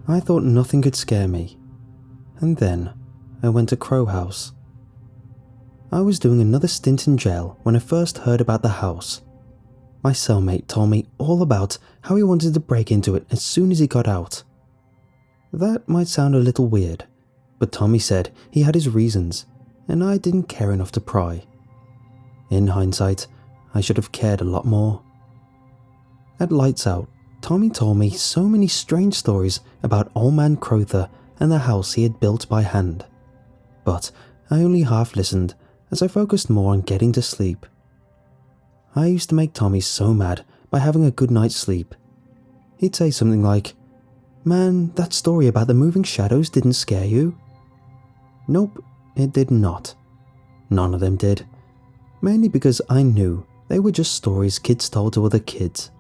I thought nothing could scare me, and then I went to Crow House. I was doing another stint in jail when I first heard about the house. My cellmate told me all about how he wanted to break into it as soon as he got out. That might sound a little weird, but Tommy said he had his reasons, and I didn't care enough to pry. In hindsight, I should have cared a lot more. At Lights Out, Tommy told me so many strange stories about Old Man Crowther and the house he had built by hand, but I only half listened as I focused more on getting to sleep. I used to make Tommy so mad by having a good night's sleep. He'd say something like, "Man, that story about the moving shadows didn't scare you?" Nope, it did not. None of them did. Mainly because I knew they were just stories kids told to other kids.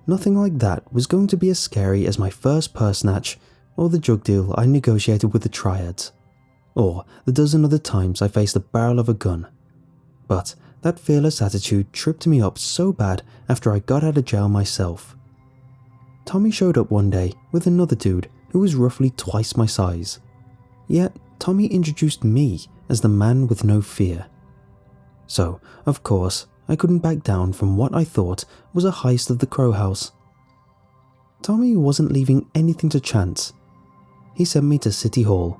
Nothing like that was going to be as scary as my first purse snatch or the drug deal I negotiated with the triads, or the dozen other times I faced the barrel of a gun. But that fearless attitude tripped me up so bad after I got out of jail myself. Tommy showed up one day with another dude who was roughly twice my size. Yet Tommy introduced me as the man with no fear. So, of course, I couldn't back down from what I thought was a heist of the Crow House. Tommy wasn't leaving anything to chance. He sent me to City Hall.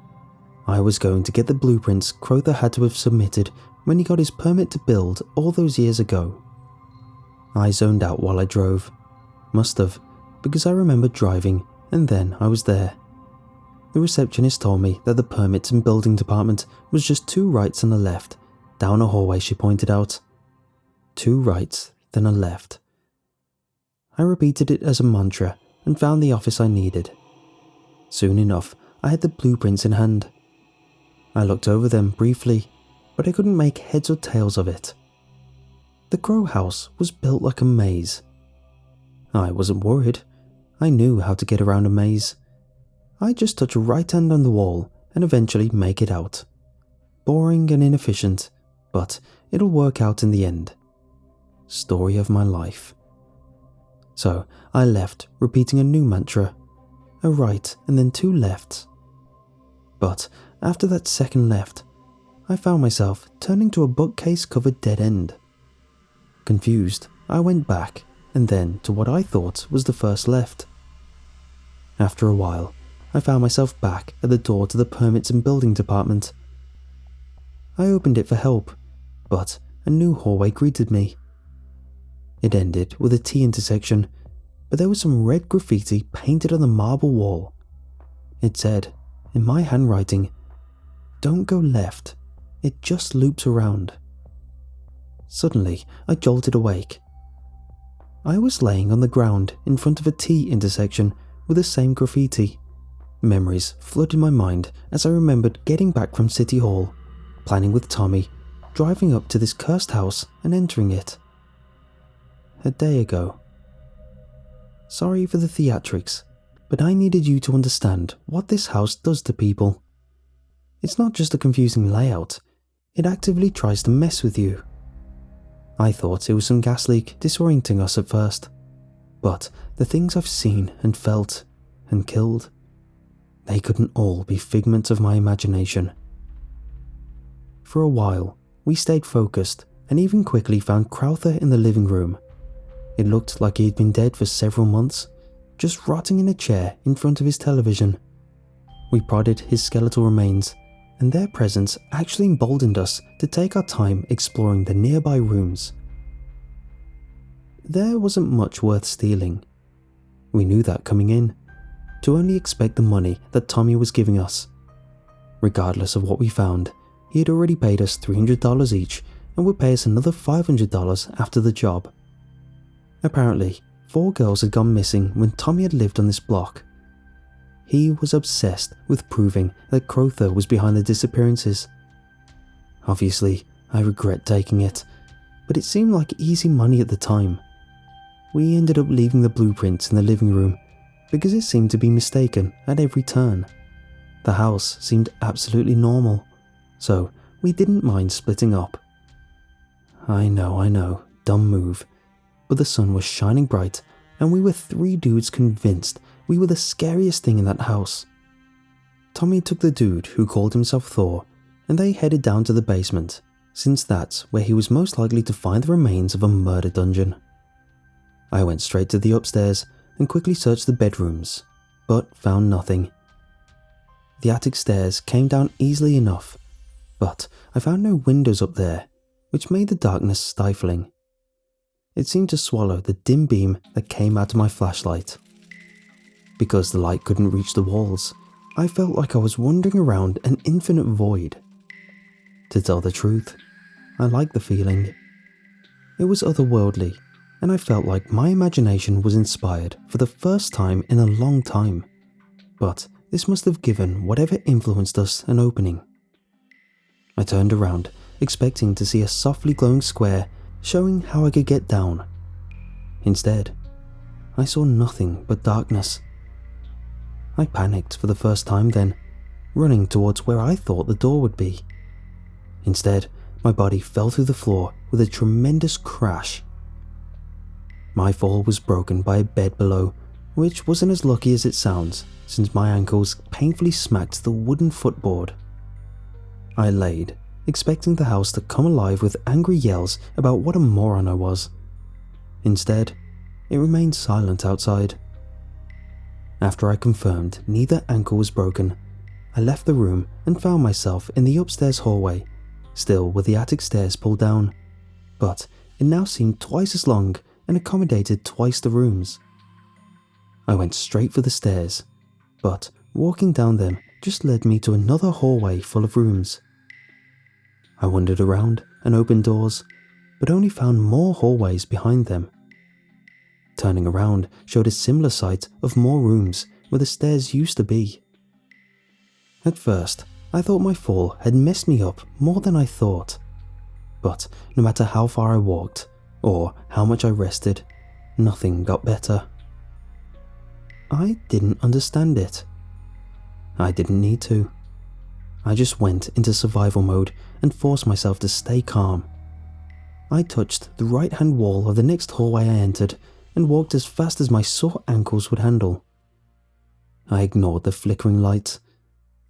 I was going to get the blueprints Crowther had to have submitted when he got his permit to build all those years ago. I zoned out while I drove. Must have, because I remember driving and then I was there. The receptionist told me that the permits and building department was just 2 rights and a left, down a hallway she pointed out. 2 rights, then a left. I repeated it as a mantra and found the office I needed. Soon enough, I had the blueprints in hand. I looked over them briefly, but I couldn't make heads or tails of it. The Crow House was built like a maze. I wasn't worried. I knew how to get around a maze. I'd just touch a right hand on the wall and eventually make it out. Boring and inefficient, but it'll work out in the end. Story of my life. So I left, repeating a new mantra, a right and then 2 lefts. But after that second left, I found myself turning to a bookcase-covered dead end. Confused, I went back and then to what I thought was the first left. After a while, I found myself back at the door to the permits and building department. I opened it for help, but a new hallway greeted me. It ended with a T intersection, but there was some red graffiti painted on the marble wall. It said, in my handwriting, "Don't go left, it just loops around." Suddenly, I jolted awake. I was laying on the ground in front of a T intersection with the same graffiti. Memories flooded my mind as I remembered getting back from City Hall, planning with Tommy, driving up to this cursed house and entering it. A day ago. Sorry for the theatrics, but I needed you to understand what this house does to people. It's not just a confusing layout, it actively tries to mess with you. I thought it was some gas leak disorienting us at first, but the things I've seen and felt and killed, they couldn't all be figments of my imagination. For a while, we stayed focused and even quickly found Crowther in the living room. It looked like he had been dead for several months, just rotting in a chair in front of his television. We prodded his skeletal remains, and their presence actually emboldened us to take our time exploring the nearby rooms. There wasn't much worth stealing. We knew that coming in, to only expect the money that Tommy was giving us. Regardless of what we found, he had already paid us $300 each and would pay us another $500 after the job. Apparently, 4 girls had gone missing when Tommy had lived on this block. He was obsessed with proving that Crowther was behind the disappearances. Obviously, I regret taking it, but it seemed like easy money at the time. We ended up leaving the blueprints in the living room because it seemed to be mistaken at every turn. The house seemed absolutely normal, so we didn't mind splitting up. I know, dumb move. But the sun was shining bright and we were 3 dudes convinced we were the scariest thing in that house. Tommy took the dude who called himself Thor, and they headed down to the basement, since that's where he was most likely to find the remains of a murder dungeon. I went straight to the upstairs and quickly searched the bedrooms, but found nothing. The attic stairs came down easily enough, but I found no windows up there, which made the darkness stifling. It seemed to swallow the dim beam that came out of my flashlight. Because the light couldn't reach the walls, I felt like I was wandering around an infinite void. To tell the truth, I liked the feeling. It was otherworldly, and I felt like my imagination was inspired for the first time in a long time. But this must have given whatever influenced us an opening. I turned around, expecting to see a softly glowing square showing how I could get down. Instead, I saw nothing but darkness. I panicked for the first time then, running towards where I thought the door would be. Instead, my body fell through the floor with a tremendous crash. My fall was broken by a bed below, which wasn't as lucky as it sounds, since my ankles painfully smacked the wooden footboard. I laid, expecting the house to come alive with angry yells about what a moron I was. Instead, it remained silent outside. After I confirmed neither ankle was broken, I left the room and found myself in the upstairs hallway, still with the attic stairs pulled down, but it now seemed twice as long and accommodated twice the rooms. I went straight for the stairs, but walking down them just led me to another hallway full of rooms. I wandered around and opened doors, but only found more hallways behind them. Turning around showed a similar sight of more rooms where the stairs used to be. At first, I thought my fall had messed me up more than I thought, but no matter how far I walked or how much I rested, nothing got better. I didn't understand it. I didn't need to. I just went into survival mode and forced myself to stay calm. I touched the right-hand wall of the next hallway I entered and walked as fast as my sore ankles would handle. I ignored the flickering lights.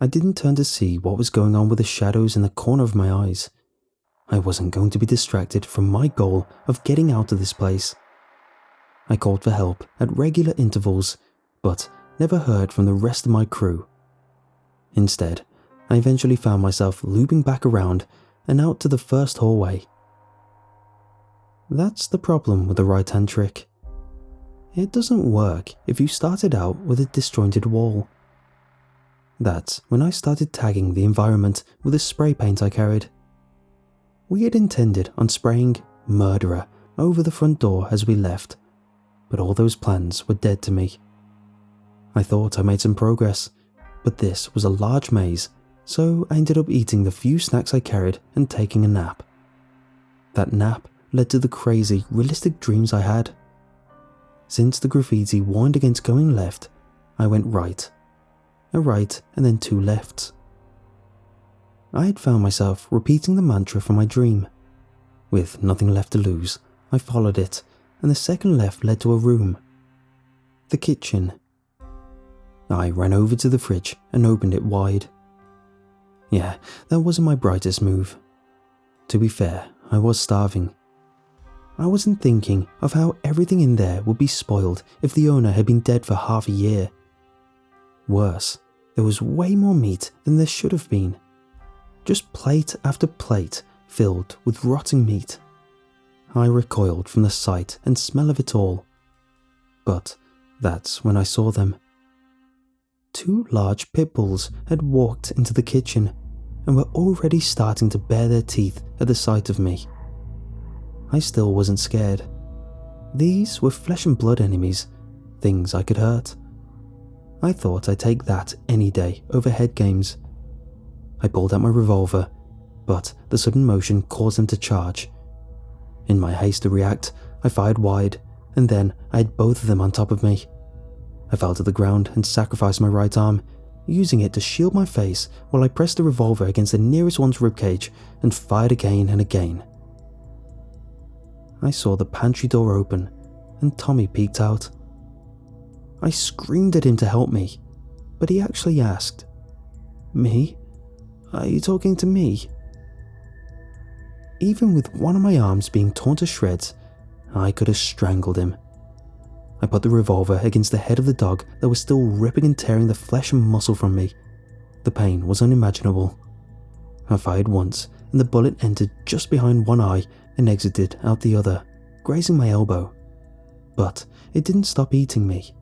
I didn't turn to see what was going on with the shadows in the corner of my eyes. I wasn't going to be distracted from my goal of getting out of this place. I called for help at regular intervals, but never heard from the rest of my crew. Instead, I eventually found myself looping back around and out to the first hallway. That's the problem with the right-hand trick. It doesn't work if you started out with a disjointed wall. That's when I started tagging the environment with the spray paint I carried. We had intended on spraying "murderer" over the front door as we left, but all those plans were dead to me. I thought I made some progress, but this was a large maze, so I ended up eating the few snacks I carried and taking a nap. That nap led to the crazy, realistic dreams I had. Since the graffiti warned against going left, I went right. A right and then two lefts. I had found myself repeating the mantra from my dream. With nothing left to lose, I followed it, and the second left led to a room. The kitchen. I ran over to the fridge and opened it wide. Yeah, that wasn't my brightest move. To be fair, I was starving. I wasn't thinking of how everything in there would be spoiled if the owner had been dead for half a year. Worse, there was way more meat than there should have been. Just plate after plate filled with rotting meat. I recoiled from the sight and smell of it all. But that's when I saw them. 2 large pit bulls had walked into the kitchen and were already starting to bare their teeth at the sight of me. I still wasn't scared. These were flesh and blood enemies, things I could hurt. I thought I'd take that any day over head games. I pulled out my revolver, but the sudden motion caused them to charge. In my haste to react, I fired wide, and then I had both of them on top of me. I fell to the ground and sacrificed my right arm, using it to shield my face while I pressed the revolver against the nearest one's ribcage and fired again and again. I saw the pantry door open, and Tommy peeked out. I screamed at him to help me, but he actually asked, "Me? Are you talking to me?" Even with one of my arms being torn to shreds, I could have strangled him. I put the revolver against the head of the dog that was still ripping and tearing the flesh and muscle from me. The pain was unimaginable. I fired once, and the bullet entered just behind one eye and exited out the other, grazing my elbow. But it didn't stop eating me.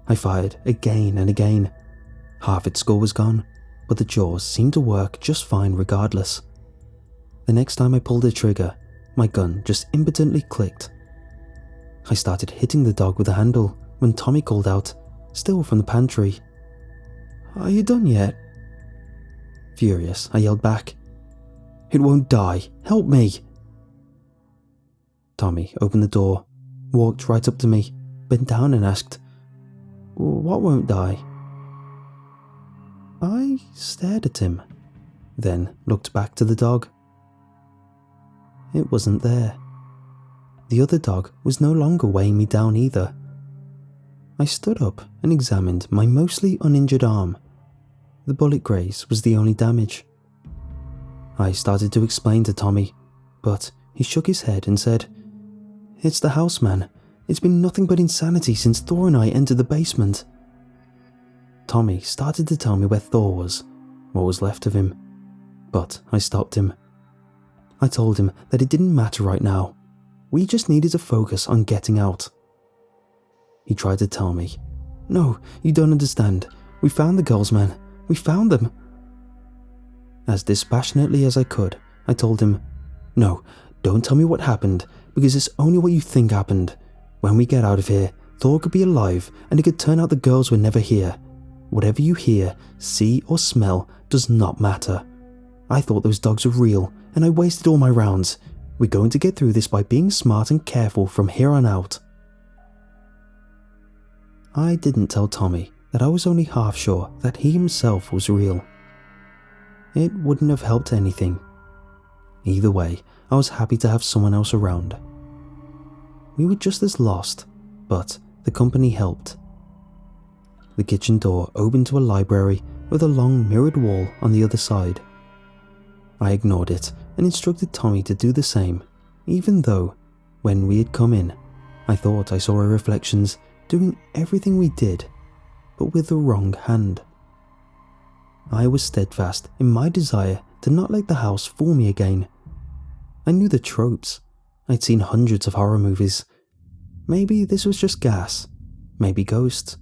I fired again and again. Half its skull was gone, but the jaws seemed to work just fine regardless. The next time I pulled the trigger, my gun just impotently clicked. I started hitting the dog with the handle when Tommy called out, still from the pantry, "Are you done yet?" Furious, I yelled back, "It won't die, help me!" Tommy opened the door, walked right up to me, bent down and asked, "What won't die?" I stared at him, then looked back to the dog. It wasn't there. The other dog was no longer weighing me down either. I stood up and examined my mostly uninjured arm. The bullet graze was the only damage. I started to explain to Tommy, but he shook his head and said, "It's the house, man. It's been nothing but insanity since Thor and I entered the basement." Tommy started to tell me where Thor was, what was left of him, but I stopped him. I told him that it didn't matter right now. We just needed to focus on getting out. He tried to tell me, "No, you don't understand. We found the girls, man. We found them." As dispassionately as I could, I told him, "No, don't tell me what happened, because it's only what you think happened. When we get out of here, Thor could be alive, and it could turn out the girls were never here. Whatever you hear, see, or smell does not matter. I thought those dogs were real, and I wasted all my rounds. We're going to get through this by being smart and careful from here on out." I didn't tell Tommy that I was only half sure that he himself was real. It wouldn't have helped anything. Either way, I was happy to have someone else around. We were just as lost, but the company helped. The kitchen door opened to a library with a long mirrored wall on the other side. I ignored it and instructed Tommy to do the same, even though, when we had come in, I thought I saw our reflections doing everything we did, but with the wrong hand. I was steadfast in my desire to not let the house fool me again. I knew the tropes. I'd seen hundreds of horror movies. Maybe this was just gas, maybe ghosts,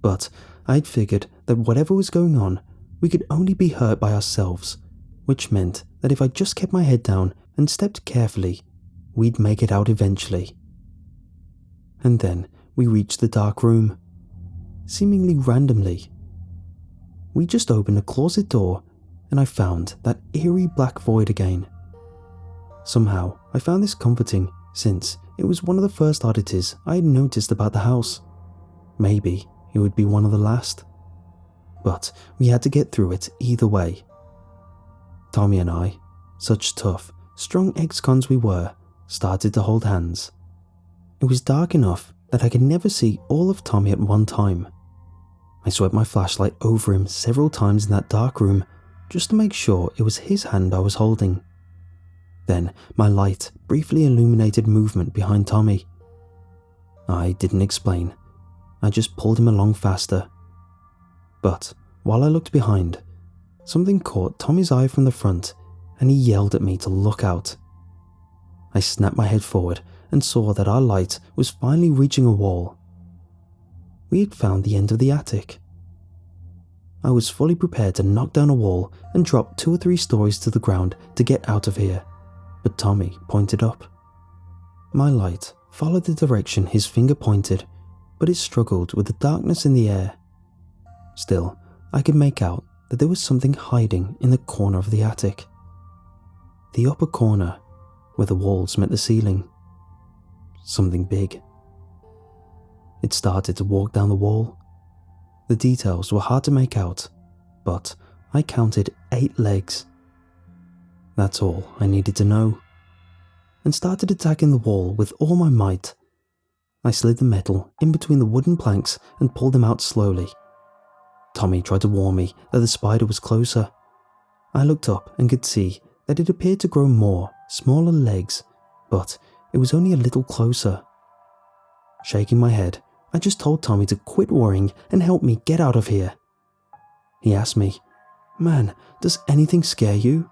but I'd figured that whatever was going on, we could only be hurt by ourselves, which meant that if I just kept my head down and stepped carefully, we'd make it out eventually. And then we reached the dark room, seemingly randomly. We just opened a closet door and I found that eerie black void again. Somehow I found this comforting, since it was one of the first oddities I had noticed about the house. Maybe it would be one of the last. But we had to get through it either way. Tommy and I, such tough, strong ex-cons we were, started to hold hands. It was dark enough that I could never see all of Tommy at one time. I swept my flashlight over him several times in that dark room, just to make sure it was his hand I was holding. Then my light briefly illuminated movement behind Tommy. I didn't explain. I just pulled him along faster. But while I looked behind, something caught Tommy's eye from the front and he yelled at me to look out. I snapped my head forward and saw that our light was finally reaching a wall. We had found the end of the attic. I was fully prepared to knock down a wall and drop 2 or 3 stories to the ground to get out of here, but Tommy pointed up. My light followed the direction his finger pointed, but it struggled with the darkness in the air. Still, I could make out that there was something hiding in the corner of the attic. The upper corner, where the walls met the ceiling. Something big. It started to walk down the wall. The details were hard to make out, but I counted 8 legs. That's all I needed to know, and started attacking the wall with all my might. I slid the metal in between the wooden planks and pulled them out slowly. Tommy tried to warn me that the spider was closer. I looked up and could see that it appeared to grow more, smaller legs, but it was only a little closer. Shaking my head, I just told Tommy to quit worrying and help me get out of here. He asked me, "Man, does anything scare you?"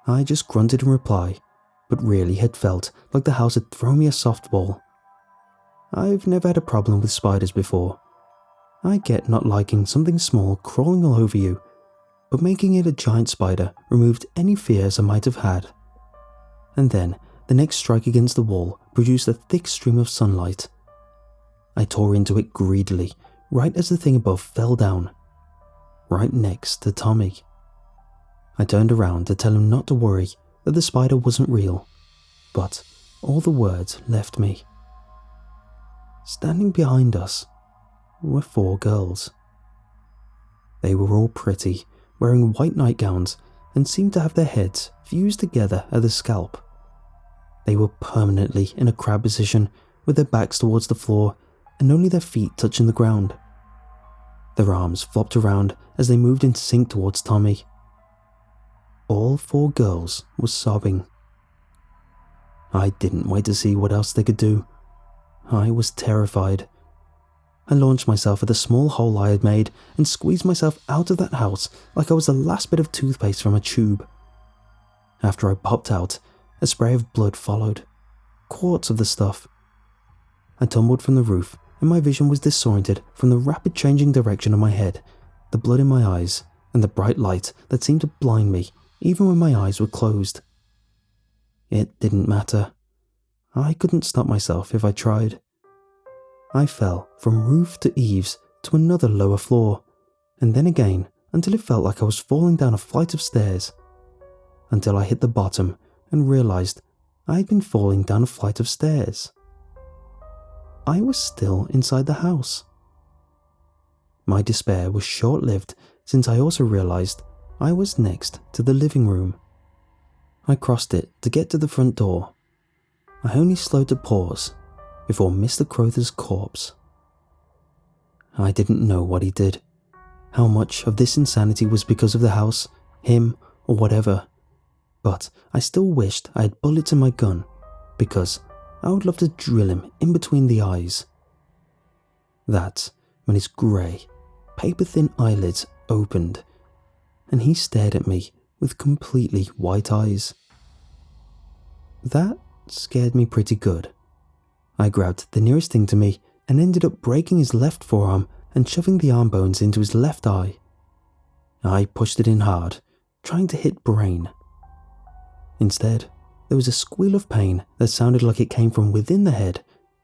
I just grunted in reply, but really had felt like the house had thrown me a softball. I've never had a problem with spiders before. I get not liking something small crawling all over you, but making it a giant spider removed any fears I might have had. And then the next strike against the wall produced a thick stream of sunlight. I tore into it greedily, right as the thing above fell down, right next to Tommy. I turned around to tell him not to worry, that the spider wasn't real, but all the words left me. Standing behind us were 4 girls. They were all pretty, wearing white nightgowns, and seemed to have their heads fused together at the scalp. They were permanently in a crab position, with their backs towards the floor and only their feet touching the ground. Their arms flopped around as they moved in sync towards Tommy. All 4 girls were sobbing. I didn't wait to see what else they could do. I was terrified. I launched myself at the small hole I had made and squeezed myself out of that house like I was the last bit of toothpaste from a tube. After I popped out, a spray of blood followed. Quarts of the stuff. I tumbled from the roof and my vision was disoriented from the rapid changing direction of my head, the blood in my eyes, and the bright light that seemed to blind me even when my eyes were closed. It didn't matter. I couldn't stop myself if I tried. I fell from roof to eaves to another lower floor, and then again until it felt like I was falling down a flight of stairs, until I hit the bottom and realized I had been falling down a flight of stairs. I was still inside the house. My despair was short-lived since I also realized I was next to the living room. I crossed it to get to the front door. I only slowed to pause before Mr. Crowther's corpse. I didn't know what he did, how much of this insanity was because of the house, him, or whatever, but I still wished I had bullets in my gun because I would love to drill him in between the eyes. That's when his grey, paper-thin eyelids opened and he stared at me with completely white eyes. That scared me pretty good. I grabbed the nearest thing to me and ended up breaking his left forearm and shoving the arm bones into his left eye. I pushed it in hard, trying to hit brain. Instead, there was a squeal of pain that sounded like it came from within the head,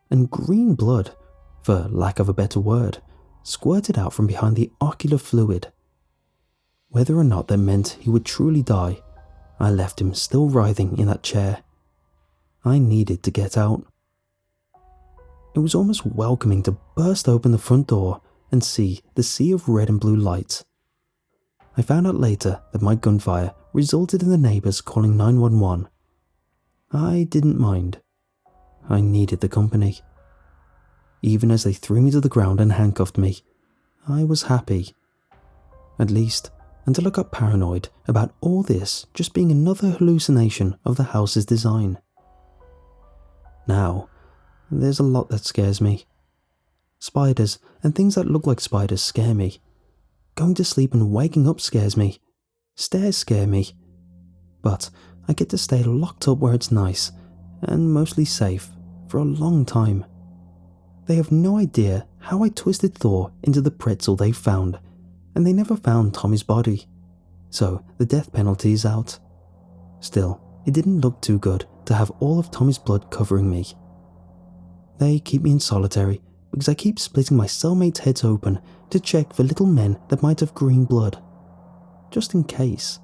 and green blood, for lack of a better word, squirted out from behind the ocular fluid. Whether or not that meant he would truly die, I left him still writhing in that chair. I needed to get out. It was almost welcoming to burst open the front door and see the sea of red and blue lights. I found out later that my gunfire resulted in the neighbours calling 911. I didn't mind. I needed the company. Even as they threw me to the ground and handcuffed me, I was happy. At least, until I got paranoid about all this just being another hallucination of the house's design. Now, there's a lot that scares me. Spiders and things that look like spiders scare me. Going to sleep and waking up scares me. Stairs scare me. But I get to stay locked up where it's nice and mostly safe for a long time. They have no idea how I twisted Thor into the pretzel they found, and they never found Tommy's body, so the death penalty is out. Still, it didn't look too good to have all of Tommy's blood covering me. They keep me in solitary because I keep splitting my cellmates' heads open to check for little men that might have green blood, just in case.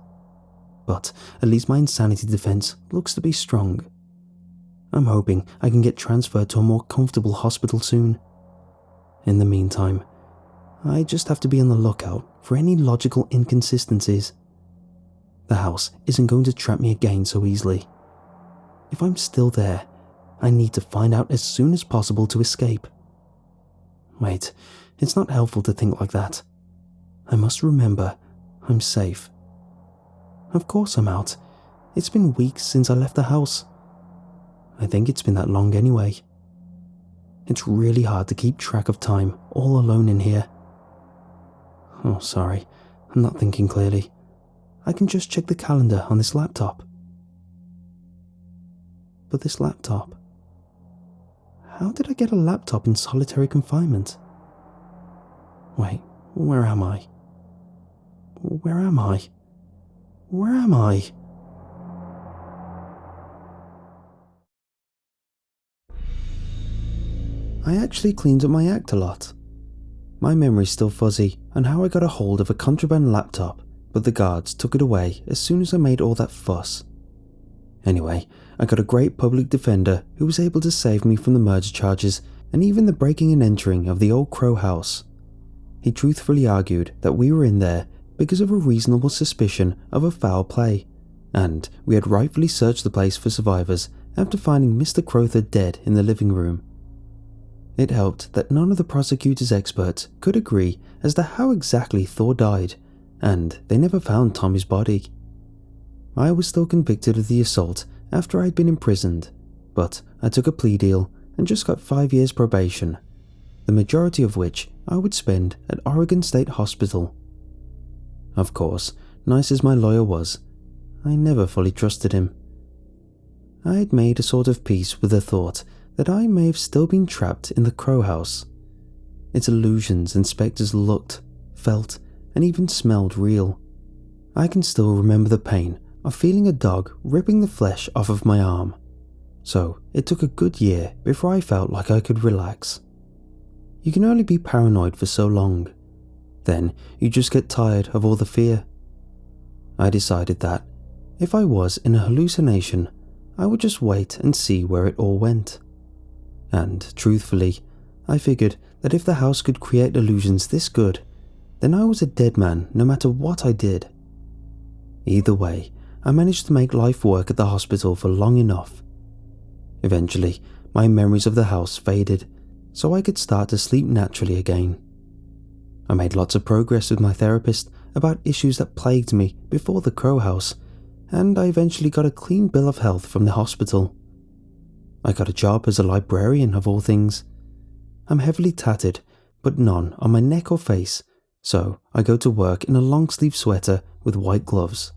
But at least my insanity defense looks to be strong. I'm hoping I can get transferred to a more comfortable hospital soon. In the meantime, I just have to be on the lookout for any logical inconsistencies. The house isn't going to trap me again so easily. If I'm still there, I need to find out as soon as possible to escape. Wait, it's not helpful to think like that. I must remember I'm safe. Of course I'm out. It's been weeks since I left the house. I think it's been that long anyway. It's really hard to keep track of time all alone in here. Oh, sorry, I'm not thinking clearly. I can just check the calendar on this laptop. But this laptop... How did I get a laptop in solitary confinement? Wait, where am I? Where am I? Where am I? I actually cleaned up my act a lot. My memory's still fuzzy on how I got a hold of a contraband laptop, but the guards took it away as soon as I made all that fuss. Anyway, I got a great public defender who was able to save me from the murder charges and even the breaking and entering of the old Crow house. He truthfully argued that we were in there because of a reasonable suspicion of a foul play, and we had rightfully searched the place for survivors after finding Mr. Crowther dead in the living room. It helped that none of the prosecutor's experts could agree as to how exactly Thor died, and they never found Tommy's body. I was still convicted of the assault after I'd been imprisoned, but I took a plea deal and just got 5 years probation, the majority of which I would spend at Oregon State Hospital. Of course, nice as my lawyer was, I never fully trusted him. I had made a sort of peace with the thought that I may have still been trapped in the Crow house. Its illusions and spectres looked, felt, and even smelled real. I can still remember the pain of feeling a dog ripping the flesh off of my arm, so it took a good year before I felt like I could relax. You can only be paranoid for so long. Then you just get tired of all the fear. I decided that if I was in a hallucination, I would just wait and see where it all went. And truthfully, I figured that if the house could create illusions this good, then I was a dead man no matter what I did. Either way, I managed to make life work at the hospital for long enough. Eventually, my memories of the house faded, so I could start to sleep naturally again. I made lots of progress with my therapist about issues that plagued me before the Crow house, and I eventually got a clean bill of health from the hospital. I got a job as a librarian of all things. I'm heavily tatted, but none on my neck or face, so I go to work in a long-sleeve sweater with white gloves.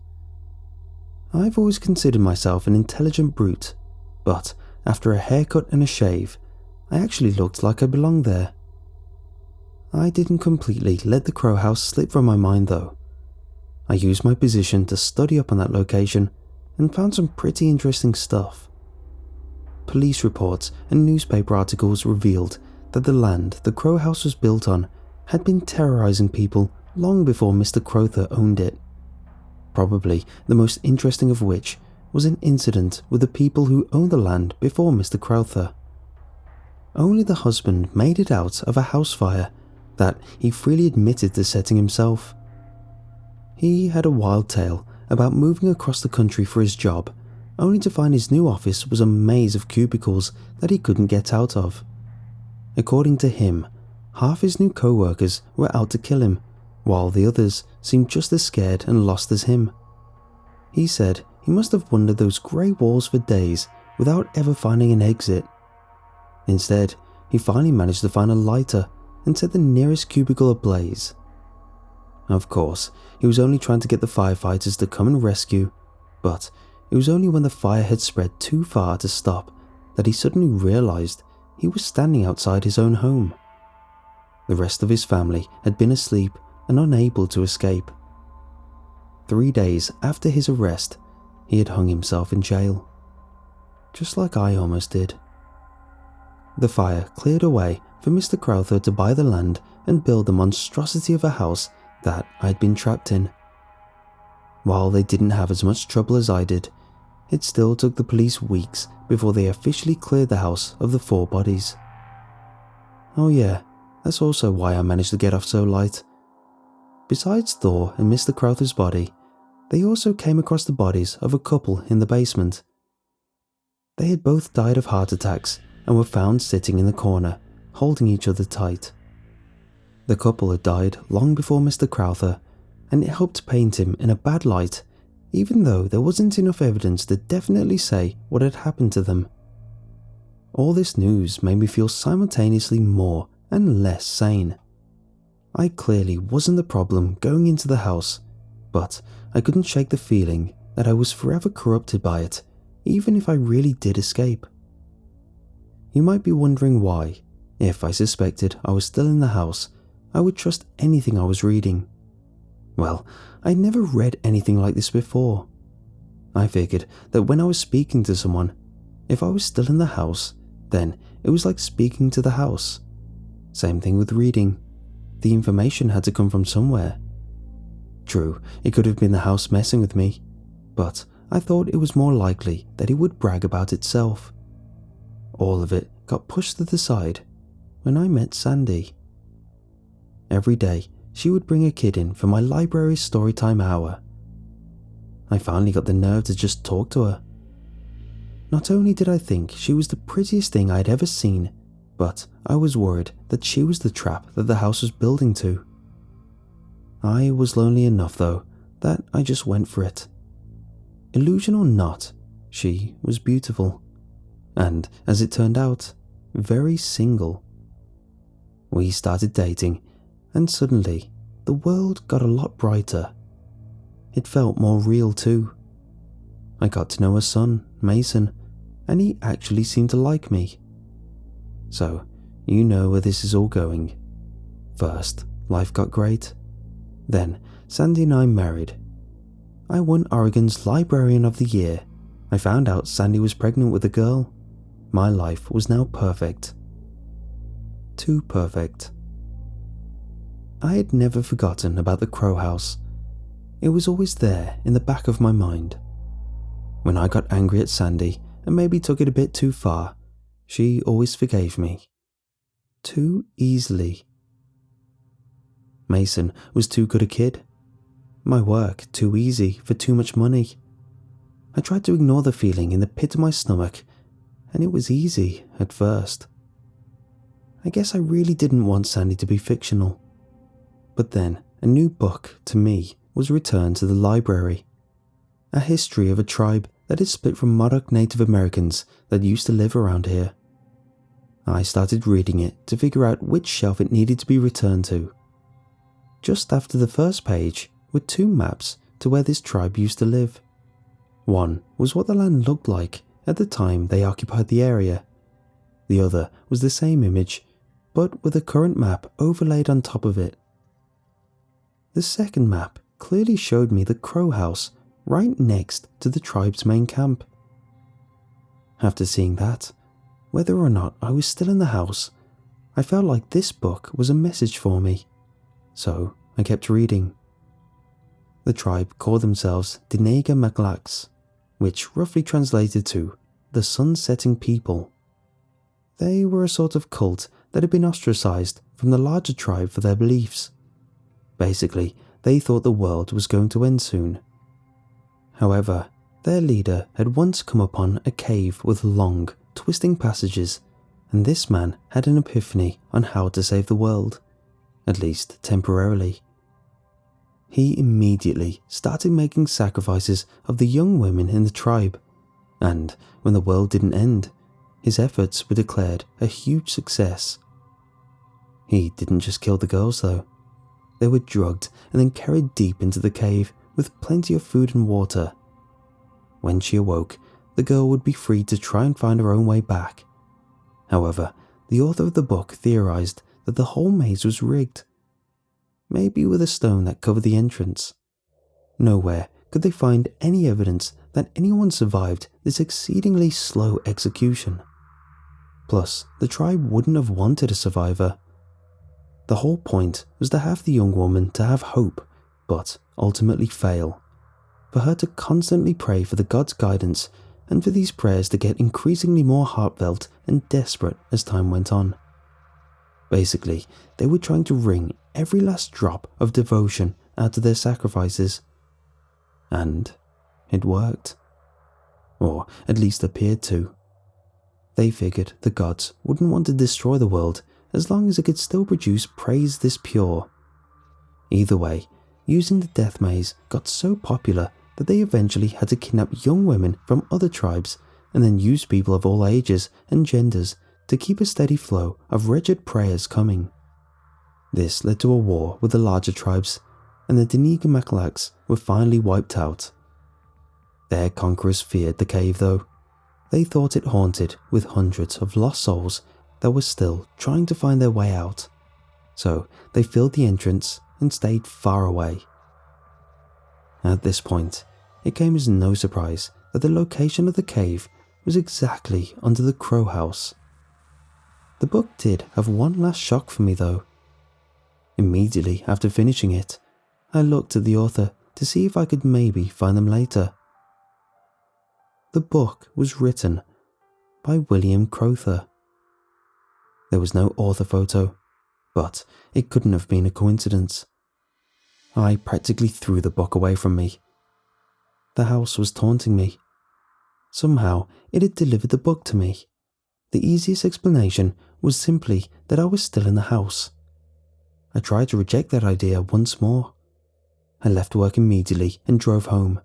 I've always considered myself an intelligent brute, but after a haircut and a shave, I actually looked like I belonged there. I didn't completely let the Crow house slip from my mind though. I used my position to study up on that location and found some pretty interesting stuff. Police reports and newspaper articles revealed that the land the Crow house was built on had been terrorizing people long before Mr. Crowther owned it. Probably the most interesting of which was an incident with the people who owned the land before Mr. Crowther. Only the husband made it out of a house fire that he freely admitted to setting himself. He had a wild tale about moving across the country for his job, only to find his new office was a maze of cubicles that he couldn't get out of. According to him, half his new co-workers were out to kill him, while the others seemed just as scared and lost as him. He said he must have wandered those grey walls for days without ever finding an exit. Instead, he finally managed to find a lighter and set the nearest cubicle ablaze. Of course, he was only trying to get the firefighters to come and rescue, but it was only when the fire had spread too far to stop that he suddenly realized he was standing outside his own home. The rest of his family had been asleep and unable to escape. 3 days after his arrest, he had hung himself in jail. Just like I almost did. The fire cleared a way for Mr. Crowther to buy the land and build the monstrosity of a house that I had been trapped in. While they didn't have as much trouble as I did, it still took the police weeks before they officially cleared the house of the 4 bodies. Oh yeah, that's also why I managed to get off so light. Besides Thor and Mr. Crowther's body, they also came across the bodies of a couple in the basement. They had both died of heart attacks and were found sitting in the corner, holding each other tight. The couple had died long before Mr. Crowther, and it helped paint him in a bad light, even though there wasn't enough evidence to definitely say what had happened to them. All this news made me feel simultaneously more and less sane. I clearly wasn't the problem going into the house, but I couldn't shake the feeling that I was forever corrupted by it, even if I really did escape. You might be wondering why, if I suspected I was still in the house, I would trust anything I was reading. Well, I'd never read anything like this before. I figured that when I was speaking to someone, if I was still in the house, then it was like speaking to the house. Same thing with reading. The information had to come from somewhere. True, it could have been the house messing with me, but I thought it was more likely that it would brag about itself. All of it got pushed to the side when I met Sandy. Every day, she would bring a kid in for my library's storytime hour. I finally got the nerve to just talk to her. Not only did I think she was the prettiest thing I had ever seen, but I was worried that she was the trap that the house was building to. I was lonely enough, though, that I just went for it. Illusion or not, she was beautiful, and, as it turned out, very single. We started dating, and suddenly, the world got a lot brighter. It felt more real too. I got to know her son, Mason, and he actually seemed to like me. So, you know where this is all going. First, life got great. Then, Sandy and I married. I won Oregon's Librarian of the Year. I found out Sandy was pregnant with a girl. My life was now perfect. Too perfect. I had never forgotten about the Crow House. It was always there in the back of my mind. When I got angry at Sandy and maybe took it a bit too far, she always forgave me. Too easily. Mason was too good a kid. My work too easy for too much money. I tried to ignore the feeling in the pit of my stomach, and it was easy at first. I guess I really didn't want Sandy to be fictional. But then a new book, to me, was returned to the library. A history of a tribe that is split from Modoc Native Americans that used to live around here. I started reading it to figure out which shelf it needed to be returned to. Just after the first page were two maps to where this tribe used to live. One was what the land looked like at the time they occupied the area. The other was the same image, but with a current map overlaid on top of it. The second map clearly showed me the Crow House right next to the tribe's main camp. After seeing that, whether or not I was still in the house, I felt like this book was a message for me. So I kept reading. The tribe called themselves Dinega Maglax, which roughly translated to the Sun-Setting People. They were a sort of cult that had been ostracized from the larger tribe for their beliefs. Basically, they thought the world was going to end soon. However, their leader had once come upon a cave with long, twisting passages, and this man had an epiphany on how to save the world, at least temporarily. He immediately started making sacrifices of the young women in the tribe, and when the world didn't end, his efforts were declared a huge success. He didn't just kill the girls though. They were drugged and then carried deep into the cave with plenty of food and water. When she awoke, the girl would be free to try and find her own way back. However, the author of the book theorized that the whole maze was rigged. Maybe with a stone that covered the entrance. Nowhere could they find any evidence that anyone survived this exceedingly slow execution. Plus, the tribe wouldn't have wanted a survivor. The whole point was to have the young woman to have hope, but ultimately fail. For her to constantly pray for the god's guidance, and for these prayers to get increasingly more heartfelt and desperate as time went on. Basically, they were trying to wring every last drop of devotion out of their sacrifices. And it worked. Or at least appeared to. They figured the gods wouldn't want to destroy the world as long as it could still produce praise this pure. Either way, using the death maze got so popular that they eventually had to kidnap young women from other tribes and then use people of all ages and genders to keep a steady flow of wretched prayers coming. This led to a war with the larger tribes, and the Dinigamakalax were finally wiped out. Their conquerors feared the cave though. They thought it haunted with hundreds of lost souls that were still trying to find their way out, so they filled the entrance and stayed far away. At this point, it came as no surprise that the location of the cave was exactly under the crow house. The book did have one last shock for me though. Immediately after finishing it, I looked at the author to see if I could maybe find them later. The book was written by William Crowther. There was no author photo, but it couldn't have been a coincidence. I practically threw the book away from me. The house was taunting me. Somehow it had delivered the book to me. The easiest explanation was simply that I was still in the house. I tried to reject that idea once more. I left work immediately and drove home.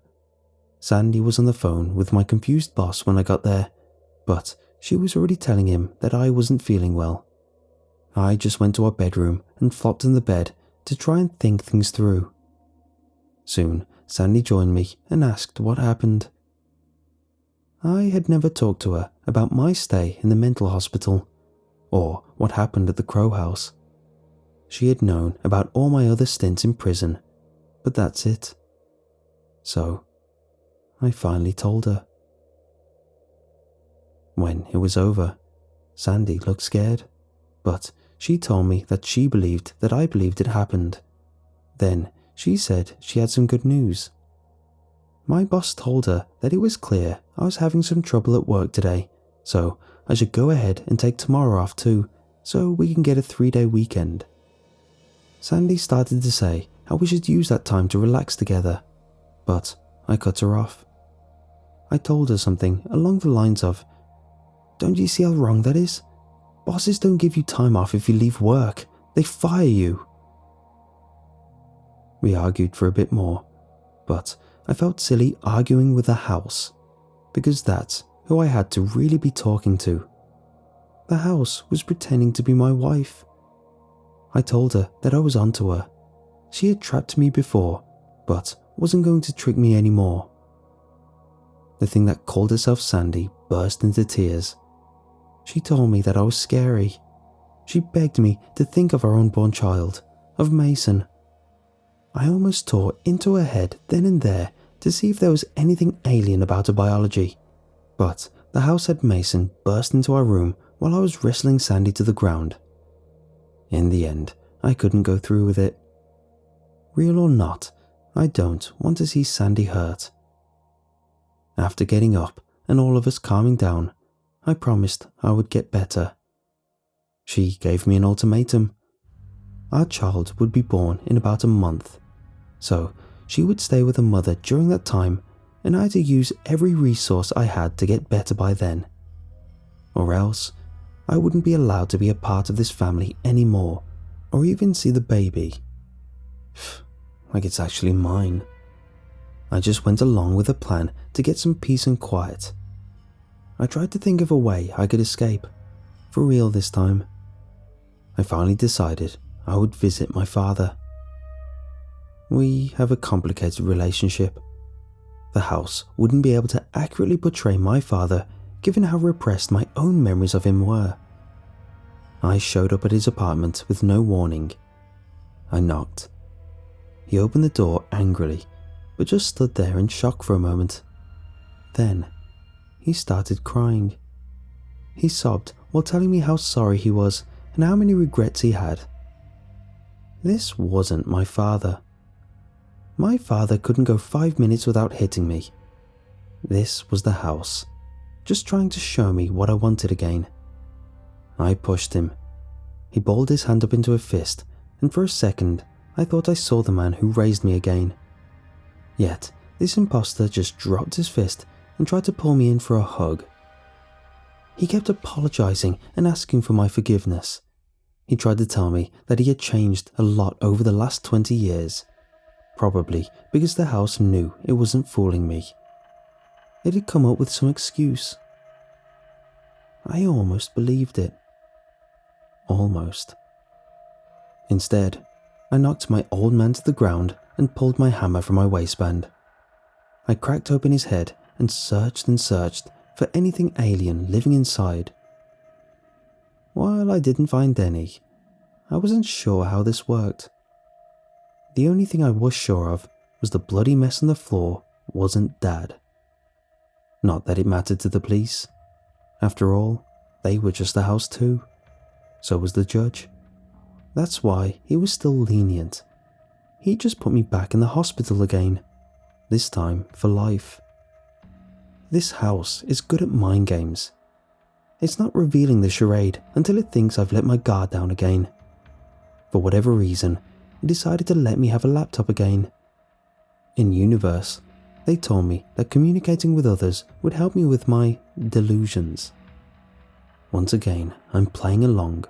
Sandy was on the phone with my confused boss when I got there, but she was already telling him that I wasn't feeling well. I just went to our bedroom and flopped in the bed to try and think things through. Soon, Sandy joined me and asked what happened. I had never talked to her about my stay in the mental hospital, or what happened at the Crow House. She had known about all my other stints in prison, but that's it. So, I finally told her. When it was over, Sandy looked scared, but she told me that she believed that I believed it happened. Then she said she had some good news. My boss told her that it was clear I was having some trouble at work today, so I should go ahead and take tomorrow off too, so we can get a 3-day weekend. Sandy started to say how we should use that time to relax together, but I cut her off. I told her something along the lines of, "Don't you see how wrong that is? Bosses don't give you time off if you leave work. They fire you." We argued for a bit more, but I felt silly arguing with the house, because that's who I had to really be talking to. The house was pretending to be my wife. I told her that I was onto her. She had trapped me before, but wasn't going to trick me anymore. The thing that called herself Sandy burst into tears. She told me that I was scary. She begged me to think of our unborn child, of Mason. I almost tore into her head then and there to see if there was anything alien about her biology, but the house head Mason burst into our room while I was wrestling Sandy to the ground. In the end, I couldn't go through with it. Real or not, I don't want to see Sandy hurt. After getting up and all of us calming down, I promised I would get better. She gave me an ultimatum. Our child would be born in about a month, so she would stay with her mother during that time, and I had to use every resource I had to get better by then. Or else, I wouldn't be allowed to be a part of this family anymore, or even see the baby. Like it's actually mine. I just went along with a plan to get some peace and quiet. I tried to think of a way I could escape, for real this time. I finally decided I would visit my father. We have a complicated relationship. The house wouldn't be able to accurately portray my father given how repressed my own memories of him were. I showed up at his apartment with no warning. I knocked. He opened the door angrily, but just stood there in shock for a moment. Then, he started crying. He sobbed while telling me how sorry he was and how many regrets he had. This wasn't my father. My father couldn't go 5 minutes without hitting me. This was the house, just trying to show me what I wanted again. I pushed him. He balled his hand up into a fist, and for a second I thought I saw the man who raised me again. Yet, this imposter just dropped his fist and tried to pull me in for a hug. He kept apologizing and asking for my forgiveness. He tried to tell me that he had changed a lot over the last 20 years, probably because the house knew it wasn't fooling me. It had come up with some excuse. I almost believed it. Almost. Instead, I knocked my old man to the ground and pulled my hammer from my waistband. I cracked open his head and searched for anything alien living inside. While I didn't find any, I wasn't sure how this worked. The only thing I was sure of was the bloody mess on the floor wasn't Dad. Not that it mattered to the police. After all, they were just a house too. So was the judge. That's why he was still lenient. He just put me back in the hospital again, this time for life. This house is good at mind games. It's not revealing the charade until it thinks I've let my guard down again. For whatever reason, it decided to let me have a laptop again. In universe, they told me that communicating with others would help me with my delusions. Once again, I'm playing along,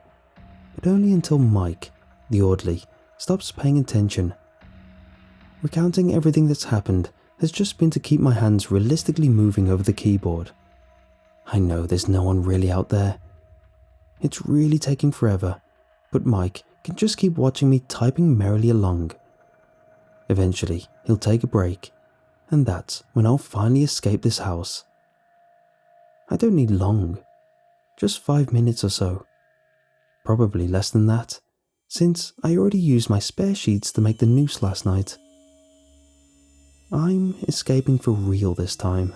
but only until Mike, the orderly, stops paying attention. Recounting everything that's happened has just been to keep my hands realistically moving over the keyboard. I know there's no one really out there. It's really taking forever, but Mike can just keep watching me typing merrily along. Eventually, he'll take a break, and that's when I'll finally escape this house. I don't need long, just 5 minutes or so. Probably less than that, since I already used my spare sheets to make the noose last night. I'm escaping for real this time.